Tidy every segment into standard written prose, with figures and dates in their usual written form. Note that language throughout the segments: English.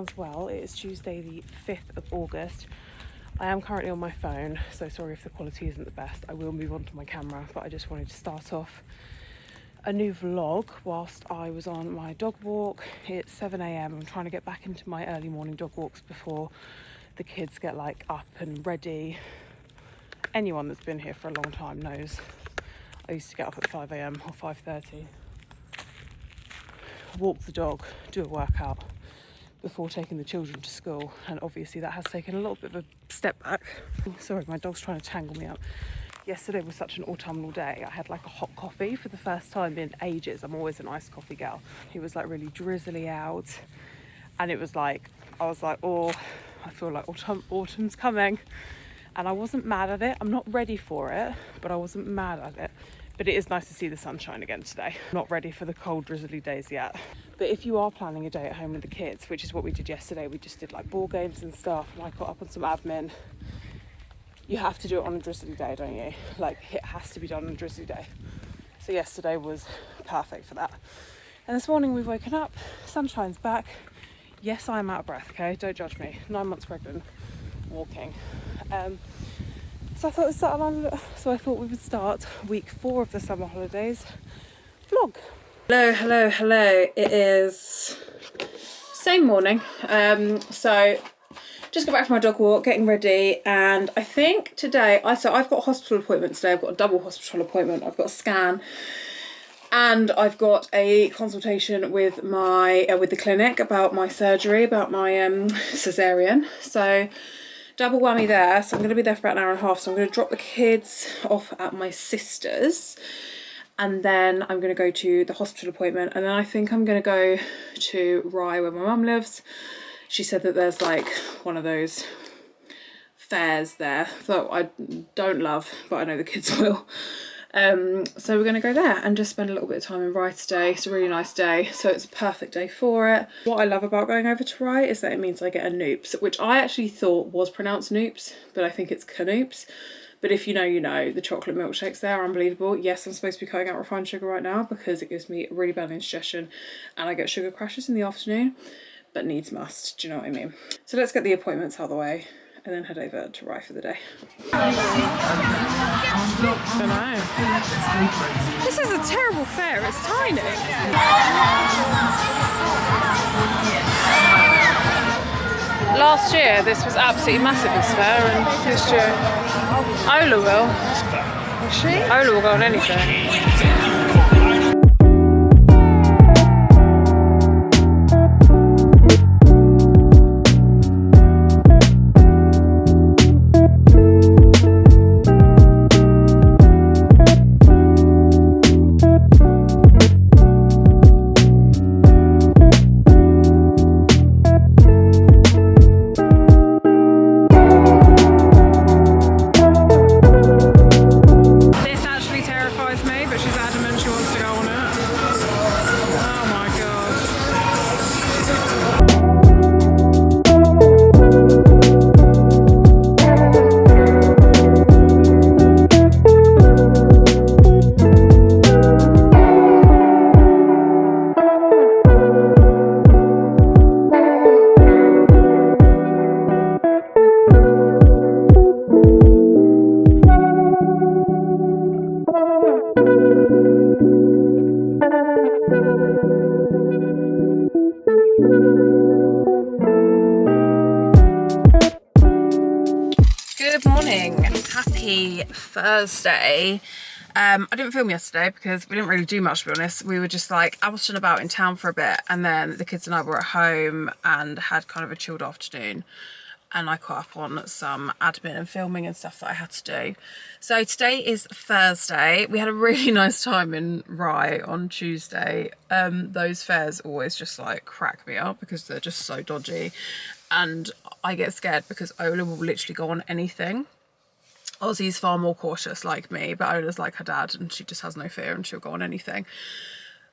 as well. It is Tuesday the 5th of August. I am currently on my phone, so sorry if the quality isn't the best. I will move on to my camera, but I just wanted to start off a new vlog whilst I was on my dog walk. It's 7 a.m. I'm trying to get back into my early morning dog walks before the kids get like up and ready. Anyone that's been here for a long time knows I used to get up at 5 a.m. or 5:30, walk the dog, do a workout before taking the children to school, and obviously that has taken a little bit of a step back. Sorry, my dog's trying to tangle me up. Yesterday was such an autumnal day. I had like a hot coffee for the first time in ages. I'm always an iced coffee gal. It was like really drizzly out, and it was like, I was like, oh, I feel like autumn's coming. And I wasn't mad at it. I'm not ready for it, but I wasn't mad at it. But it is nice to see the sunshine again today. Not ready for the cold, drizzly days yet. But if you are planning a day at home with the kids, which is what we did yesterday, we just did like ball games and stuff, and I caught up on some admin. You have to do it on a drizzly day, don't you? Like, it has to be done on a drizzly day. So yesterday was perfect for that. And this morning we've woken up, sunshine's back. Yes, I'm out of breath, okay? Don't judge me. 9 months pregnant, walking. So I thought we would start week 4 of the summer holidays vlog. Hello. It is same morning. So just got back from my dog walk, getting ready, and I think today I've got a hospital appointment today. I've got a double hospital appointment. I've got a scan, and I've got a consultation with the clinic about my surgery, about my cesarean. So double whammy there. So I'm going to be there for about an hour and a half. So I'm going to drop the kids off at my sister's, and then I'm going to go to the hospital appointment, and then I think I'm going to go to Rye where my mum lives. She said that there's like one of those fairs there that I don't love, but I know the kids will. So we're going to go there and just spend a little bit of time in Rye today. It's a really nice day, so it's a perfect day for it. What I love about going over to Rye is that it means I get a noops, which I actually thought was pronounced noops, but I think it's canoops. But if you know, you know. The chocolate milkshakes there are unbelievable. Yes, I'm supposed to be cutting out refined sugar right now because it gives me really bad indigestion and I get sugar crashes in the afternoon, but needs must, do you know what I mean? So let's get the appointments out of the way and then head over to Rye for the day. I don't know. This is a terrible fair, it's tiny. Last year this was absolutely massive, this fair, and this year Ola will. Will she? Ola will go on anything. Good morning, happy Thursday. I didn't film yesterday because we didn't really do much, to be honest. We were just like out and about in town for a bit, and then the kids and I were at home and had kind of a chilled afternoon, and I caught up on some admin and filming and stuff that I had to do. So today is Thursday. We had a really nice time in Rye on Tuesday. Those fairs always just like crack me up because they're just so dodgy, and I get scared because Ola will literally go on anything. Ozzy's far more cautious like me, but Ola's like her dad and she just has no fear and she'll go on anything,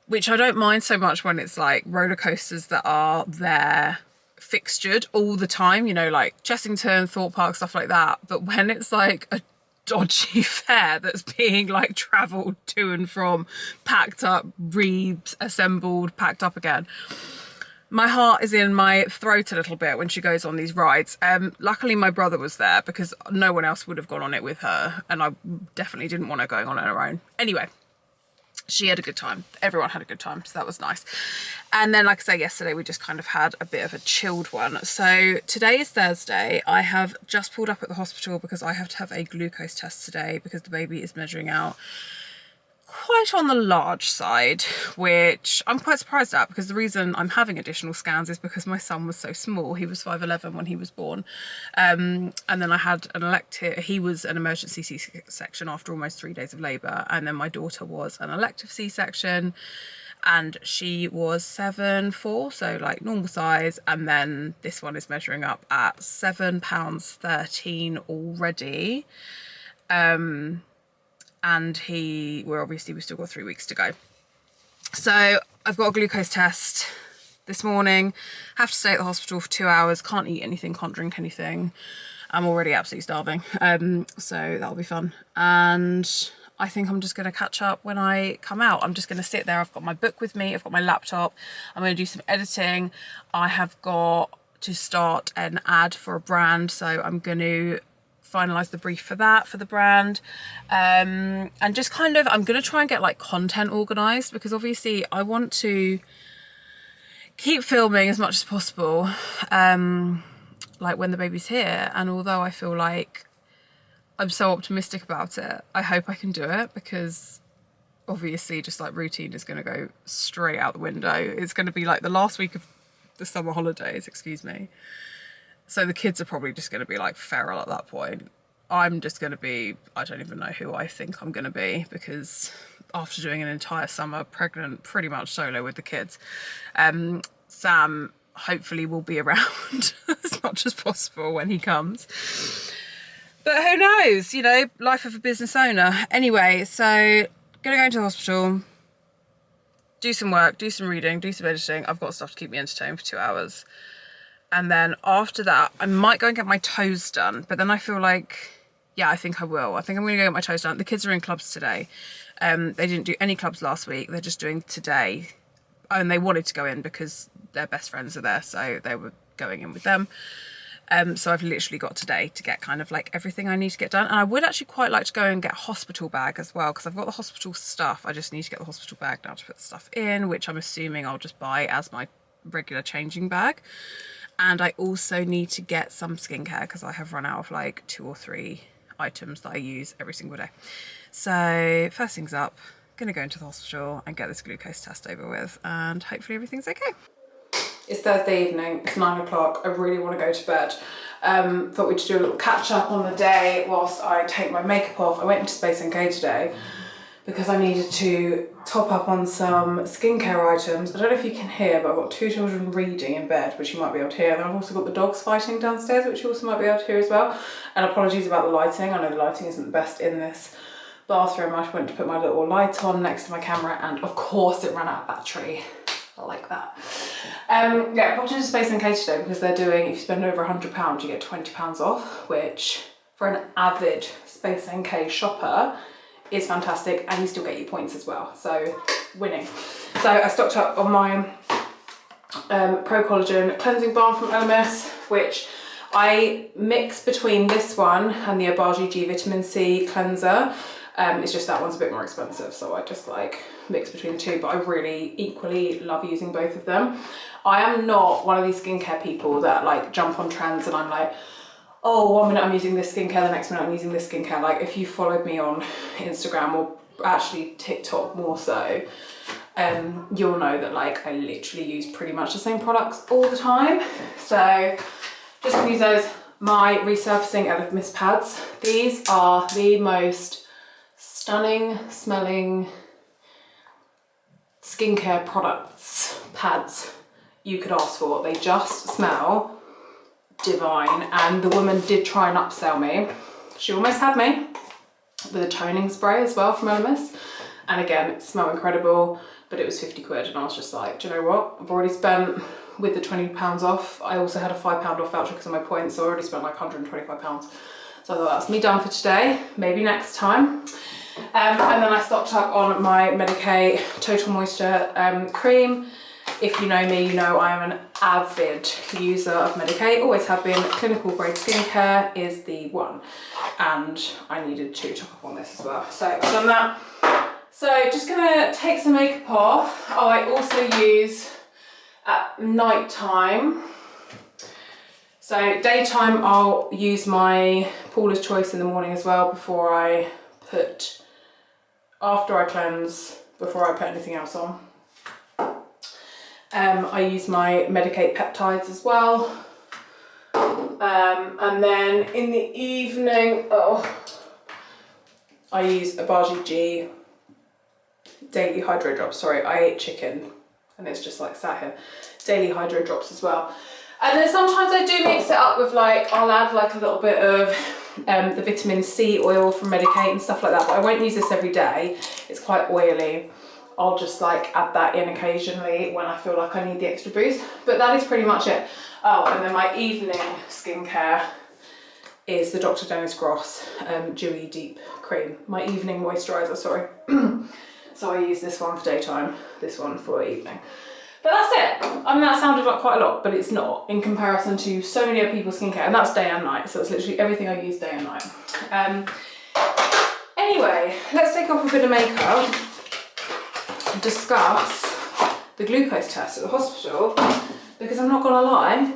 which I don't mind so much when it's like roller coasters that are there fixtured all the time, you know, like Chessington, Thorpe Park, stuff like that. But when it's like a dodgy fair that's being like travelled to and from, packed up, reassembled, packed up again, My heart is in my throat a little bit when she goes on these rides. Luckily my brother was there because no one else would have gone on it with her, and I definitely didn't want her going on her own. Anyway, she had a good time. Everyone had a good time, so that was nice. And then, like I say, yesterday we just kind of had a bit of a chilled one. So today is Thursday. I have just pulled up at the hospital because I have to have a glucose test today because the baby is measuring out quite on the large side, which I'm quite surprised at, because the reason I'm having additional scans is because my son was so small. He was 5'11" when he was born, and then I had an elective, he was an emergency C-section after almost 3 days of labour, and then my daughter was an elective C-section, and she was 7'4", so like normal size, and then this one is measuring up at £7.13 already. And we've still got 3 weeks to go. So I've got a glucose test this morning, have to stay at the hospital for 2 hours, can't eat anything, can't drink anything. I'm already absolutely starving. So that'll be fun. And I think I'm just gonna catch up when I come out. I'm just gonna sit there. I've got my book with me, I've got my laptop. I'm gonna do some editing. I have got to start an ad for a brand, so I'm gonna finalize the brief for that, for the brand, and just kind of, I'm gonna try and get like content organized, because obviously I want to keep filming as much as possible, like when the baby's here. And although I feel like I'm so optimistic about it, I hope I can do it, because obviously just like routine is going to go straight out the window. It's going to be like the last week of the summer holidays, excuse me. So the kids are probably just going to be like feral at that point. I'm just going to be, I don't even know who I think I'm going to be, because after doing an entire summer pregnant, pretty much solo with the kids, Sam hopefully will be around as much as possible when he comes. But who knows, you know, life of a business owner. Anyway, so gonna go into the hospital, do some work, do some reading, do some editing. I've got stuff to keep me entertained for 2 hours. And then after that, I might go and get my toes done. But then I feel like, yeah, I think I will. I think I'm going to go get my toes done. The kids are in clubs today. They didn't do any clubs last week. They're just doing today. And they wanted to go in because their best friends are there. So they were going in with them. So I've literally got today to get kind of like everything I need to get done. And I would actually quite like to go and get a hospital bag as well, because I've got the hospital stuff. I just need to get the hospital bag now to put the stuff in, which I'm assuming I'll just buy as my regular changing bag. And I also need to get some skincare, because I have run out of like 2 or 3 items that I use every single day. So first things up, gonna go into the hospital and get this glucose test over with, and hopefully everything's okay. It's Thursday evening, it's 9 o'clock. I really want to go to bed. Thought we'd do a little catch up on the day whilst I take my makeup off. I went into Space NK today because I needed to top up on some skincare items. I don't know if you can hear, but I've got 2 children reading in bed, which you might be able to hear. And I've also got the dogs fighting downstairs, which you also might be able to hear as well. And apologies about the lighting. I know the lighting isn't the best in this bathroom. I went to put my little light on next to my camera, and of course it ran out of battery. I like that. Yeah, I popped into Space NK today because they're doing, if you spend over £100, you get £20 off, which for an avid Space NK shopper is fantastic, and you still get your points as well, so winning. So I stocked up on my Pro Collagen cleansing balm from LMS, which I mix between this one and the Obagi G Vitamin C cleanser. It's just that one's a bit more expensive, so I just like mix between the two, but I really equally love using both of them. I am not one of these skincare people that like jump on trends and I'm like, oh, 1 minute I'm using this skincare, the next minute I'm using this skincare. Like if you followed me on Instagram, or actually TikTok more so, you'll know that like I literally use pretty much the same products all the time. So just gonna use those, my resurfacing Elif Mist pads. These are the most stunning smelling skincare products, pads you could ask for. They just smell divine, and the woman did try and upsell me. She almost had me with a toning spray as well from LMS, and again it smelled incredible, but it was 50 quid, and I was just like, do you know what, I've already spent, with the £20 off, I also had a £5 off voucher because of my points, so I already spent like £125. So I thought that's me done for today, maybe next time. And then I stocked up on my Medicae Total Moisture cream. If you know me, you know I am an avid user of Medik8, always have been. Clinical grade skincare is the one, and I needed to top up on this as well. So I've done that. So just gonna take some makeup off. I also use at night time. So daytime I'll use my Paula's Choice in the morning as well after I cleanse, before I put anything else on. I use my Medik8 peptides as well. And then in the evening, I use a Bajie G daily hydro drops. Sorry, I ate chicken and it's just like sat here. Daily hydro drops as well. And then sometimes I do mix it up with like, I'll add like a little bit of the vitamin C oil from Medik8 and stuff like that, but I won't use this every day. It's quite oily. I'll just like add that in occasionally when I feel like I need the extra boost. But that is pretty much it. Oh, and then my evening skincare is the Dr. Dennis Gross Dewy Deep Cream. My evening moisturiser, sorry. So I use this one for daytime, this one for evening. But that's it. I mean, that sounded like quite a lot, but it's not in comparison to so many other people's skincare, and that's day and night. So it's literally everything I use day and night. Anyway, let's take off a bit of makeup and discuss the glucose test at the hospital, because I'm not gonna lie,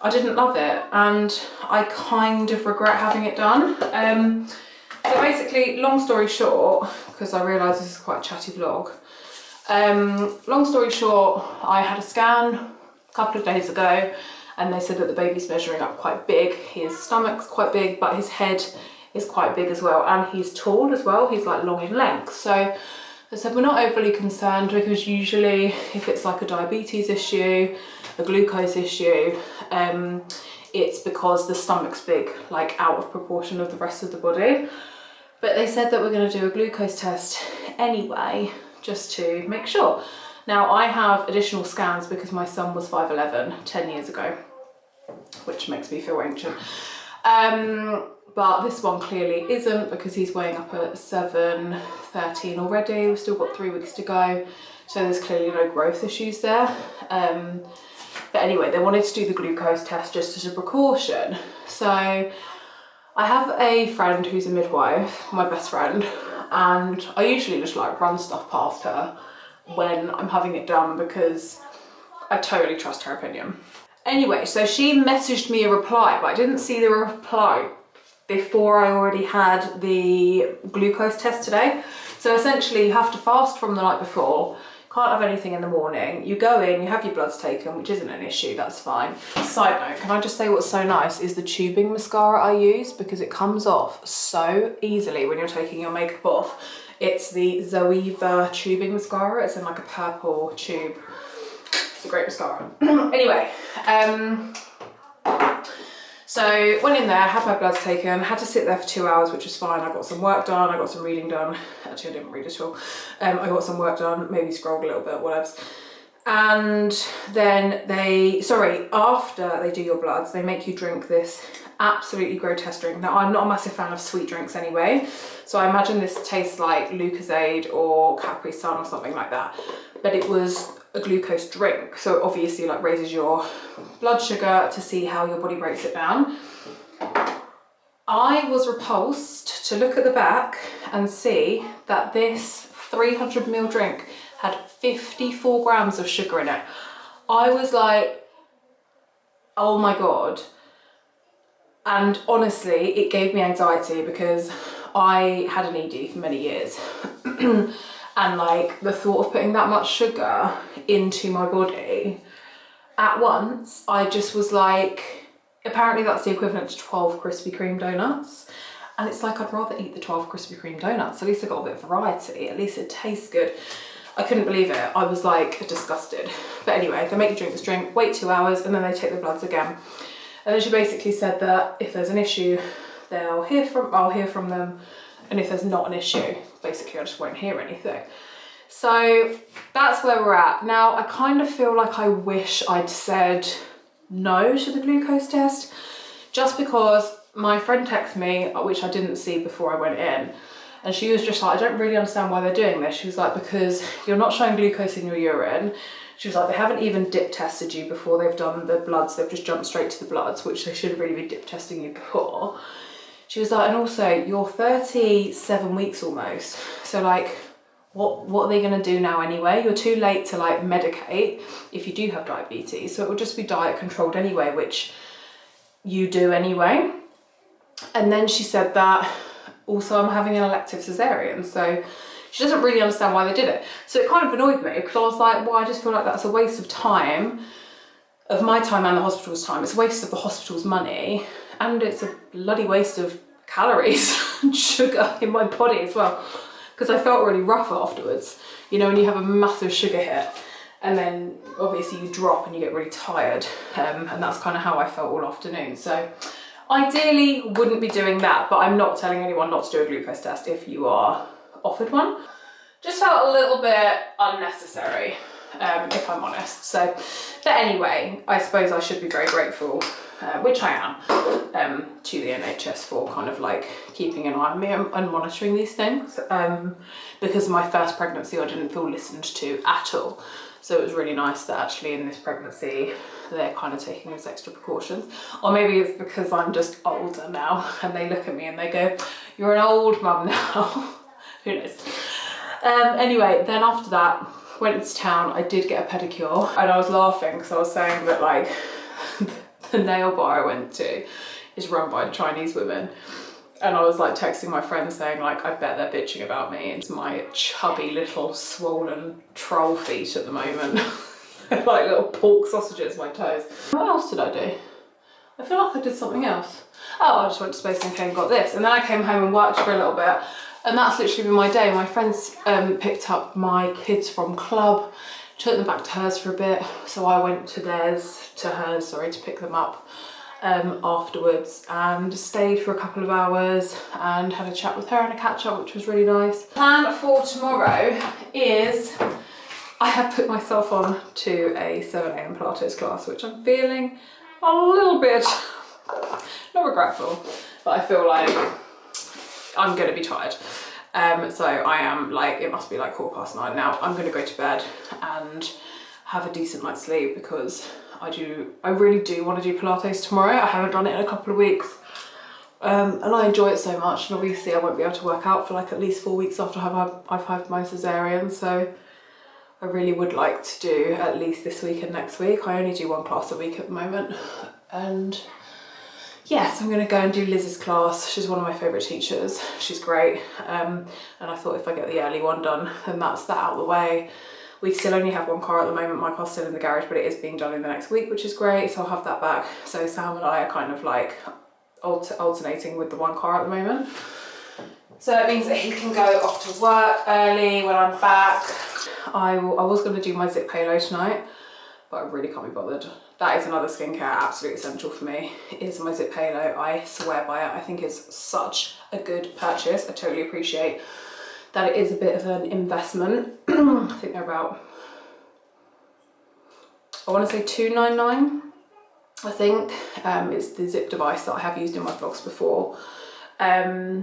I didn't love it and I kind of regret having it done. So basically, long story short, because I realise this is quite a chatty vlog, long story short, I had a scan a couple of days ago and they said that the baby's measuring up quite big. His stomach's quite big, but his head is quite big as well, and he's tall as well. He's like long in length. So they said we're not overly concerned, because usually if it's like a diabetes issue, a glucose issue, it's because the stomach's big, like out of proportion of the rest of the body. But they said that we're going to do a glucose test anyway, just to make sure. Now I have additional scans because my son was 5'11", 10 years ago, which makes me feel ancient. But this one clearly isn't, because he's weighing up at 7'13" already. We've still got 3 weeks to go. So there's clearly no growth issues there. But anyway, they wanted to do the glucose test just as a precaution. So I have a friend who's a midwife, my best friend, and I usually just like run stuff past her when I'm having it done, because I totally trust her opinion. Anyway, so she messaged me a reply, but I didn't see the reply before I already had the glucose test today. So essentially you have to fast from the night before, can't have anything in the morning. You go in, you have your bloods taken, which isn't an issue, that's fine. Side note, can I just say what's so nice is the tubing mascara I use, because it comes off so easily when you're taking your makeup off. It's the Zoeva tubing mascara. It's in like a purple tube. It's a great mascara. Anyway, so went in there, had my bloods taken, had to sit there for 2 hours, which was fine. I got some work done, I got some reading done. Actually, I didn't read at all. I got some work done, maybe scrolled a little bit, whatever. And then after they do your bloods, they make you drink this absolutely grotesque drink. Now, I'm not a massive fan of sweet drinks anyway, so I imagine this tastes like Lucozade or Capri Sun or something like that. But it was a glucose drink, so it obviously like raises your blood sugar to see how your body breaks it down. I was repulsed to look at the back and see that this 300ml drink had 54 grams of sugar in it. I was like, oh my God. And honestly, it gave me anxiety, because I had an ED for many years. And like the thought of putting that much sugar into my body at once, I just was like, apparently that's the equivalent to 12 Krispy Kreme donuts. And it's like, I'd rather eat the 12 Krispy Kreme donuts. At least I got a bit of variety. At least it tastes good. I couldn't believe it. I was like disgusted. But anyway, they make you drink this drink, wait 2 hours, and then they take the bloods again. And then she basically said that if there's an issue, I'll hear from them. And if there's not an issue, basically I just won't hear anything. So that's where we're at. Now, I kind of feel like I wish I'd said no to the glucose test, just because my friend texted me, which I didn't see before I went in, And she was just like, I don't really understand why they're doing this. She was like, because you're not showing glucose in your urine. She was like, they haven't even dip tested you before they've done the bloods. They've just jumped straight to the bloods, which they should have really been dip testing you before. She was like, and also you're 37 weeks almost. So like, what are they going to do now anyway? You're too late to like medicate if you do have diabetes. So it will just be diet controlled anyway, which you do anyway. And then she said that also I'm having an elective cesarean. So she doesn't really understand why they did it. So it kind of annoyed me because I was like, well, I just feel like that's a waste of time, of my time and the hospital's time. It's a waste of the hospital's money, and it's a bloody waste of calories and sugar in my body as well. Because I felt really rough afterwards. You know, when you have a massive sugar hit and then obviously you drop and you get really tired. And that's kind of how I felt all afternoon. So ideally wouldn't be doing that, but I'm not telling anyone not to do a glucose test if you are offered one. Just felt a little bit unnecessary, if I'm honest. So, but anyway, I suppose I should be very grateful, which I am, to the NHS for kind of like keeping an eye on me and monitoring these things. Because my first pregnancy, I didn't feel listened to at all. So it was really nice that actually in this pregnancy, they're kind of taking those extra precautions. Or maybe it's because I'm just older now and they look at me and they go, you're an old mum now. Who knows? Anyway, then after that, went into town. I did get a pedicure and I was laughing because I was saying that like the nail bar I went to is run by Chinese women. And I was like texting my friends saying like, I bet they're bitching about me. It's my chubby little swollen troll feet at the moment. Like little pork sausages, my toes. What else did I do? I feel like I did something else. Oh, I just went to Space and got this. And then I came home and worked for a little bit. And that's literally been my day. My friends picked up my kids from club, took them back to hers for a bit. So I went to hers, to pick them up afterwards and stayed for a couple of hours and had a chat with her and a catch up, which was really nice. Plan for tomorrow is I have put myself on to a 7 AM Pilates class, which I'm feeling a little bit, not regretful, but I feel like I'm gonna be tired. So I am like, it must be like 9:15 now. I'm gonna go to bed and have a decent night's sleep because I really do want to do Pilates tomorrow. I haven't done it in a couple of weeks. And I enjoy it so much. And obviously I won't be able to work out for like at least 4 weeks after I've had my cesarean. So I really would like to do at least this week and next week. I only do one class a week at the moment. And yes, I'm gonna go and do Liz's class. She's one of my favorite teachers. She's great. And I thought if I get the early one done, then that's that out of the way. We still only have one car at the moment. My car's still in the garage, but it is being done in the next week, which is great. So I'll have that back. So Sam and I are kind of like alternating with the one car at the moment. So it means that he can go off to work early when I'm back. I was going to do my zip halo tonight, but I really can't be bothered. That is another skincare absolute essential for me, is my zip halo. I swear by it. I think it's such a good purchase. I totally appreciate that it is a bit of an investment. I think they're about, I want to say $2.99. I think it's the zip device that I have used in my vlogs before. I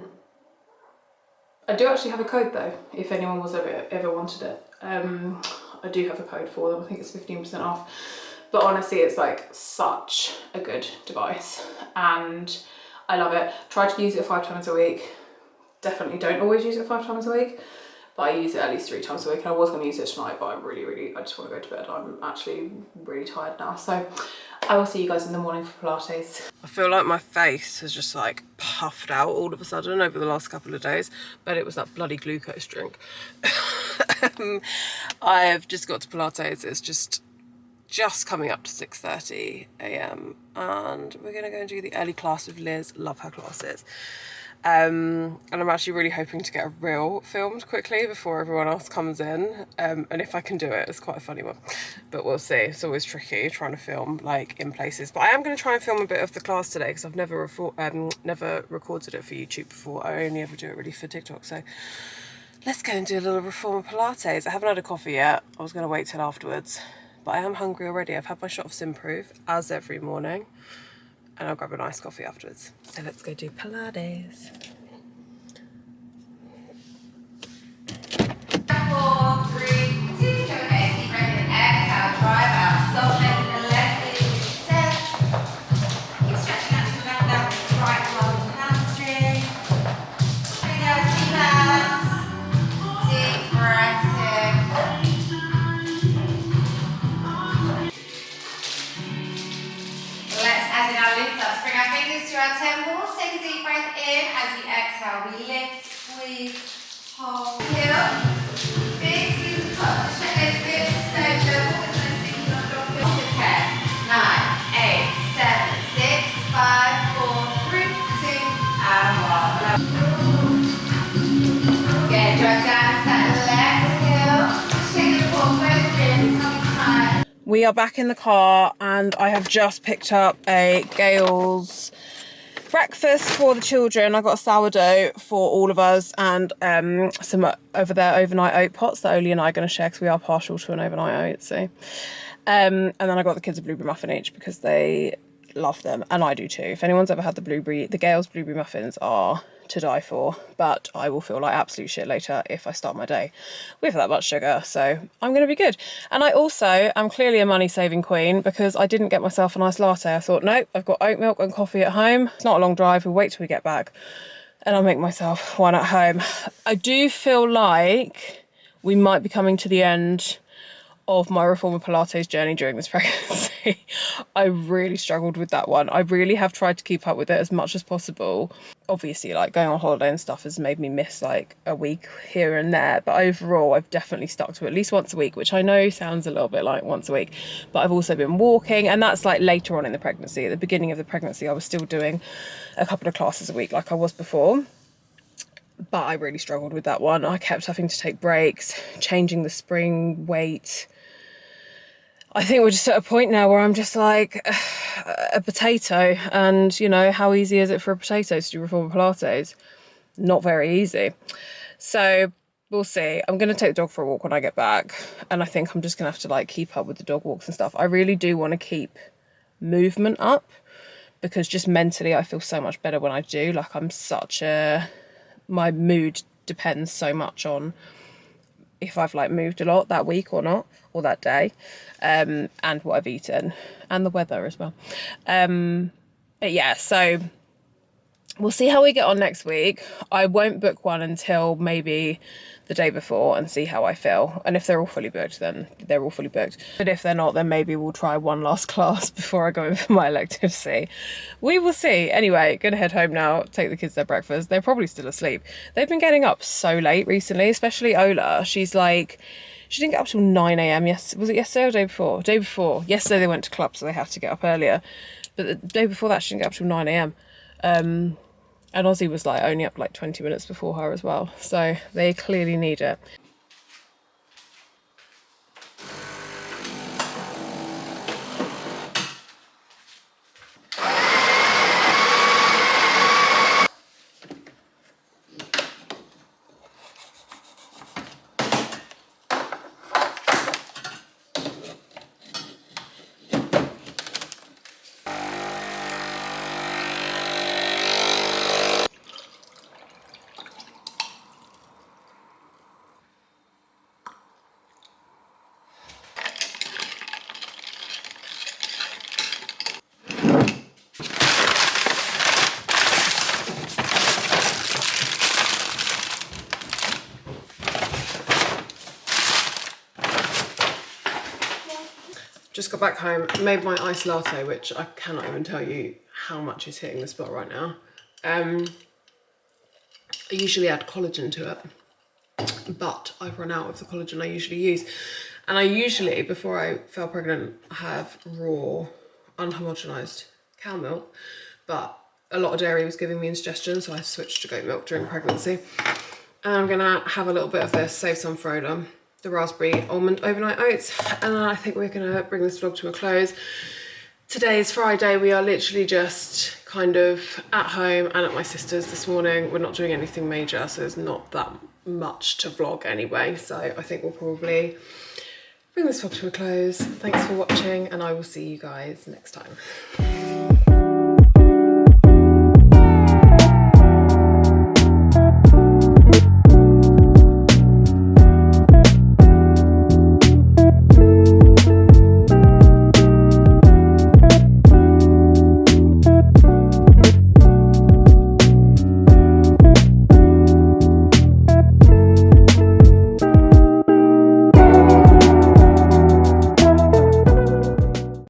do actually have a code though, if anyone was ever wanted it. I do have a code for them. I think it's 15% off. But honestly, it's like such a good device and I love it. Try to use it 5 times a week. Definitely don't always use it 5 times a week, but I use it at least 3 times a week. And I was going to use it tonight, but I just want to go to bed. I'm actually really tired now. So I will see you guys in the morning for Pilates. I feel like my face has just like puffed out all of a sudden over the last couple of days, but it was that bloody glucose drink. I've just got to Pilates. It's just coming up to 6:30 AM and we're going to go and do the early class with Liz. Love her classes. And I'm actually really hoping to get a reel filmed quickly before everyone else comes in, and if I can do it, it's quite a funny one, but we'll see. It's always tricky trying to film like in places, but I am going to try and film a bit of the class today because I've never recorded it for YouTube before. I only ever do it really for TikTok. So let's go and do a little reformer Pilates. I haven't had a coffee yet. I was going to wait till afterwards, but I am hungry already. I've had my shot of Simproof as every morning. And I'll grab a nice coffee afterwards. So let's go do Pilates. We are back in the car and I have just picked up a Gale's breakfast for the children. I got a sourdough for all of us and some over there overnight oat pots that Oli and I are going to share because we are partial to an overnight oat. So, and then I got the kids a blueberry muffin each because they love them and I do too. If anyone's ever had the Gale's blueberry muffins are to die for, but I will feel like absolute shit later if I start my day with that much sugar, so I'm gonna be good. And I also am clearly a money saving queen because I didn't get myself a nice latte. I thought, nope, I've got oat milk and coffee at home, it's not a long drive, we'll wait till we get back and I'll make myself one at home. I do feel like we might be coming to the end of my reformer Pilates journey during this pregnancy. I really struggled with that one. I really have tried to keep up with it as much as possible. Obviously, like going on holiday and stuff has made me miss like a week here and there, but overall I've definitely stuck to at least once a week, which I know sounds a little bit like once a week, but I've also been walking, and that's like later on in the pregnancy. At the beginning of the pregnancy I was still doing a couple of classes a week like I was before, but I really struggled with that one. I kept having to take breaks, changing the spring weight. I think we're just at a point now where I'm just like a potato, and you know, how easy is it for a potato to do reformer Pilates? Not very easy. So we'll see. I'm going to take the dog for a walk when I get back, and I think I'm just going to have to like keep up with the dog walks and stuff. I really do want to keep movement up because just mentally I feel so much better when I do. Like my mood depends so much on if I've like moved a lot that week or not, or that day, and what I've eaten and the weather as well. But yeah, so we'll see how we get on next week. I won't book one until maybe the day before and see how I feel. And if they're all fully booked, then they're all fully booked. But if they're not, then maybe we'll try one last class before I go in for my elective C. We will see. Anyway, gonna head home now, take the kids their breakfast. They're probably still asleep. They've been getting up so late recently, especially Ola. She's like, she didn't get up till 9 a.m. Yes, was it yesterday or the day before? Day before. Yesterday they went to club, so they have to get up earlier. But the day before that, she didn't get up till 9 a.m. And Ozzy was like only up like 20 minutes before her as well. So they clearly need it. Just got back home, made my iced latte, which I cannot even tell you how much is hitting the spot right now. I usually add collagen to it, but I've run out of the collagen I usually use. And I usually, before I fell pregnant, have raw, unhomogenized cow milk, but a lot of dairy was giving me indigestion, so I switched to goat milk during pregnancy. And I'm gonna have a little bit of this, save some for Ola, the raspberry almond overnight oats, and then I think we're gonna bring this vlog to a close. Today is Friday. We are literally just kind of at home and at my sister's this morning. We're not doing anything major, so there's not that much to vlog anyway. So I think we'll probably bring this vlog to a close. Thanks for watching, and I will see you guys next time.